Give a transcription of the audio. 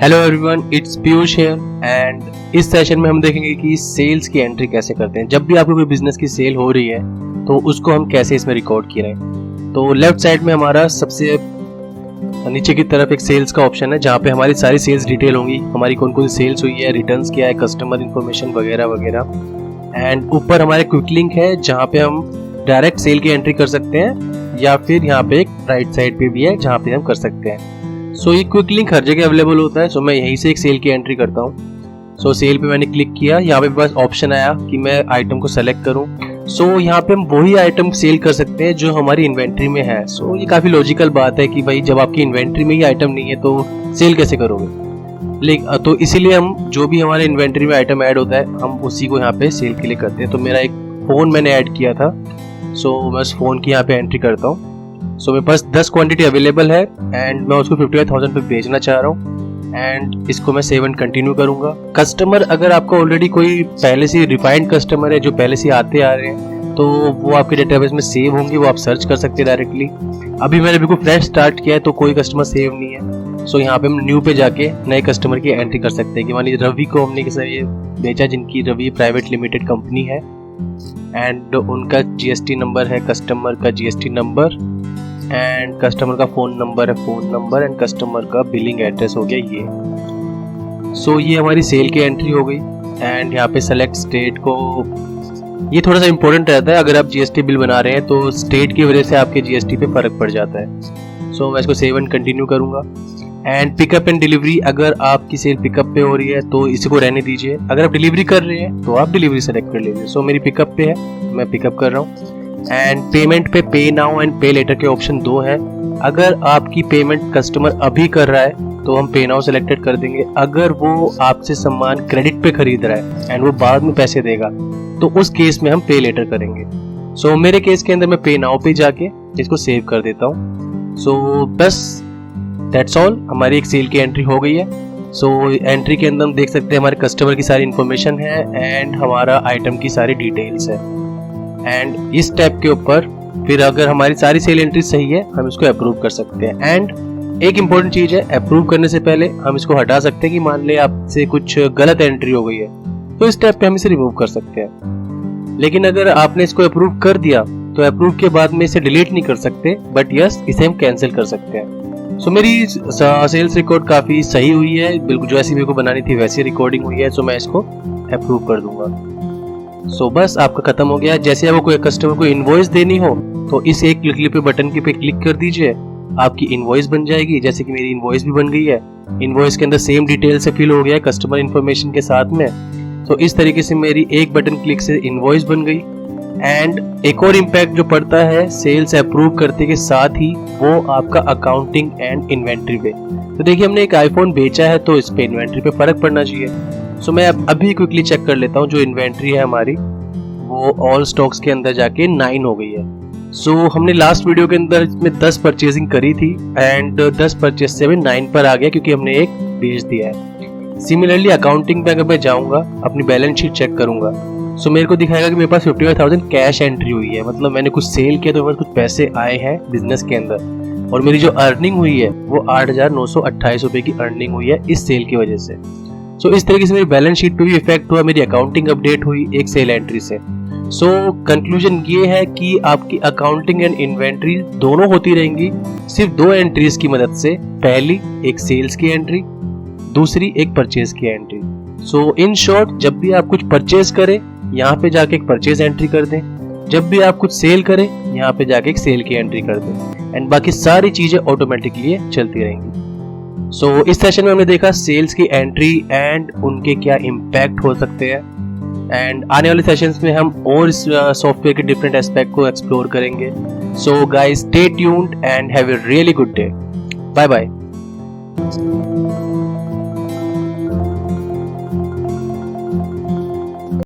Hello everyone, it's Piyush here and इस session में हम देखेंगे कि सेल्स की एंट्री कैसे करते हैं। जब भी आपको कोई बिजनेस की सेल हो रही है तो उसको हम कैसे इसमें रिकॉर्ड किए हैं। तो लेफ्ट साइड में हमारा सबसे नीचे की तरफ एक सेल्स का ऑप्शन है जहाँ पे हमारी सारी सेल्स डिटेल होंगी, हमारी कौन कौन सी सेल्स हुई है, रिटर्न्स क्या है, कस्टमर इन्फॉर्मेशन वगैरह वगैरह। एंड ऊपर हमारे क्विक लिंक है जहाँ पे हम डायरेक्ट सेल की एंट्री कर सकते हैं या फिर यहाँ पे एक राइट साइड पे भी है जहाँ पे हम कर सकते हैं। सो ये क्विक लिंक हर जगह अवेलेबल होता है। सो मैं यहीं से एक सेल की एंट्री करता हूँ। सो सेल पे मैंने क्लिक किया, यहाँ पे बस ऑप्शन आया कि मैं आइटम को सेलेक्ट करूँ। सो यहाँ पे हम वही आइटम सेल कर सकते हैं जो हमारी इन्वेंट्री में है। सो ये काफ़ी लॉजिकल बात है कि भाई जब आपकी इन्वेंट्री में ही आइटम नहीं है तो सेल कैसे करोगे। लेकिन तो इसीलिए हम जो भी हमारे इन्वेंट्री में आइटम ऐड होता है हम उसी को यहाँ पे सेल के लिए करते हैं। तो मेरा एक फ़ोन मैंने ऐड किया था, सो मैं उस फ़ोन की यहाँ पे एंट्री करता हूँ। सो मेरे पास 10 क्वांटिटी अवेलेबल है एंड मैं उसको 55,000 पे बेचना चाह रहा हूँ एंड इसको मैं सेव एंड कंटिन्यू करूँगा। कस्टमर अगर आपका ऑलरेडी कोई पहले से रिफाइंड कस्टमर है जो पहले से आते आ रहे हैं तो वो आपके डेटाबेस में सेव होंगे, वो आप सर्च कर सकते हैं डायरेक्टली। अभी मैंने बिल्कुल फ्रेश स्टार्ट किया है तो कोई कस्टमर सेव नहीं है। सो यहाँ पे हम न्यू पे जाके नए कस्टमर की एंट्री कर सकते हैं कि मान लीजिए रवि को हमने ये बेचा, जिनकी रवि प्राइवेट लिमिटेड कंपनी है एंड उनका जीएसटी नंबर है, कस्टमर का जीएसटी नंबर एंड कस्टमर का फ़ोन नंबर एंड कस्टमर का बिलिंग एड्रेस हो गया ये। सो ये हमारी सेल की एंट्री हो गई एंड यहाँ पे सेलेक्ट स्टेट को, ये थोड़ा सा इंपॉर्टेंट रहता है। अगर आप जीएसटी बिल बना रहे हैं तो स्टेट की वजह से आपके जीएसटी पे फर्क पड़ जाता है। सो मैं इसको सेव एंड कंटिन्यू करूँगा। एंड पिकअप एंड डिलीवरी, अगर आपकी सेल पिकअप पे हो रही है तो इसी को रहने दीजिए। अगर आप डिलीवरी कर रहे हैं तो आप डिलीवरी सेलेक्ट कर लीजिए। सो मेरी पिकअप पे है, मैं पिकअप कर रहा हूँ। एंड पेमेंट पे पे नाउ एंड पे लेटर के ऑप्शन 2 हैं। अगर आपकी पेमेंट कस्टमर अभी कर रहा है तो हम पे नाउ सेलेक्टेड कर देंगे। अगर वो आपसे सामान क्रेडिट पे खरीद रहा है एंड वो बाद में पैसे देगा तो उस केस में हम पे लेटर करेंगे। सो मेरे केस के अंदर मैं पे नाउ पे जाके इसको सेव कर देता हूँ। सो बस दैट्स ऑल, हमारी एक सेल की एंट्री हो गई है। सो एंट्री के अंदर हम देख सकते हैं हमारे कस्टमर की सारी इन्फॉर्मेशन है एंड हमारा आइटम की सारी डिटेल्स है। एंड इस टैब के ऊपर फिर अगर हमारी सारी सेल एंट्री सही है हम इसको अप्रूव कर सकते हैं। एंड एक इम्पोर्टेंट चीज है, अप्रूव करने से पहले हम इसको हटा सकते हैं कि मान ले आपसे कुछ गलत एंट्री हो गई है तो इस टैब पे हम इसे रिमूव कर सकते हैं। लेकिन अगर आपने इसको अप्रूव कर दिया तो अप्रूव के बाद में इसे डिलीट नहीं कर सकते, बट यस इसे हम कैंसिल कर सकते हैं। सो मेरी सेल्स रिकॉर्ड काफी सही हुई है, बिल्कुल जैसी मेरे को बनानी थी वैसी रिकॉर्डिंग हुई है। सो मैं इसको अप्रूव कर दूंगा। सो बस आपका खत्म हो गया। जैसे आपको कोई कस्टमर को इनवॉइस देनी हो तो इस एक क्लिक पे बटन के पे क्लिक कर दीजिए, आपकी इनवॉइस बन जाएगी। जैसे कि मेरी इनवॉइस भी बन गई है। इनवॉइस के अंदर सेम डिटेल से फिल हो गया है कस्टमर इन्फॉर्मेशन के साथ में। तो इस तरीके से मेरी एक बटन क्लिक से इनवॉइस बन गई। एंड एक और इम्पैक्ट जो पड़ता है सेल्स अप्रूव करते के साथ ही वो आपका अकाउंटिंग एंड इन्वेंट्री पे। तो देखिए हमने एक आईफोन बेचा है तो इस पे इन्वेंट्री पे फर्क पड़ना चाहिए। सो मैं अभी क्विकली चेक कर लेता हूँ, जो इन्वेंट्री है हमारी वो ऑल स्टॉक्स के अंदर जाके 9 हो गई है। सो हमने लास्ट वीडियो के अंदर इसमें 10 परचेजिंग करी थी एंड 10 परचेज से भी 9 पर आ गया क्योंकि हमने एक बेच दिया है। सिमिलरली अकाउंटिंग पे अगर मैं जाऊंगा अपनी बैलेंस शीट चेक करूंगा सो मेरे को दिखाएगा कि मेरे पास 55,000 कैश एंट्री हुई है। मतलब मैंने कुछ सेल किया तो मेरे कुछ पैसे आए हैं बिजनेस के अंदर और मेरी जो अर्निंग हुई है वो 8,928 रुपए की अर्निंग हुई है इस सेल की वजह से। सो इस तरीके से मेरी बैलेंस शीट पे भी इफेक्ट हुआ, मेरी अकाउंटिंग अपडेट हुई एक सेल एंट्री से। सो कंक्लूजन ये है कि आपकी अकाउंटिंग एंड इन्वेंट्री दोनों होती रहेंगी सिर्फ 2 एंट्रीज की मदद से। पहली एक सेल्स की एंट्री, दूसरी एक परचेज की एंट्री। सो इन शॉर्ट जब भी आप कुछ परचेज करें यहाँ पे जाके एक परचेज एंट्री कर दें, जब भी आप कुछ सेल करें यहाँ पे जाके एक सेल की एंट्री कर दें एंड बाकी सारी चीजें ऑटोमेटिकली चलती रहेंगी। सो इस सेशन में हमने देखा सेल्स की एंट्री एंड उनके क्या इम्पैक्ट हो सकते हैं एंड आने वाले सेशंस में हम और इस सॉफ्टवेयर के डिफरेंट एस्पेक्ट को एक्सप्लोर करेंगे। So guys stay tuned and have a really good day. Bye bye.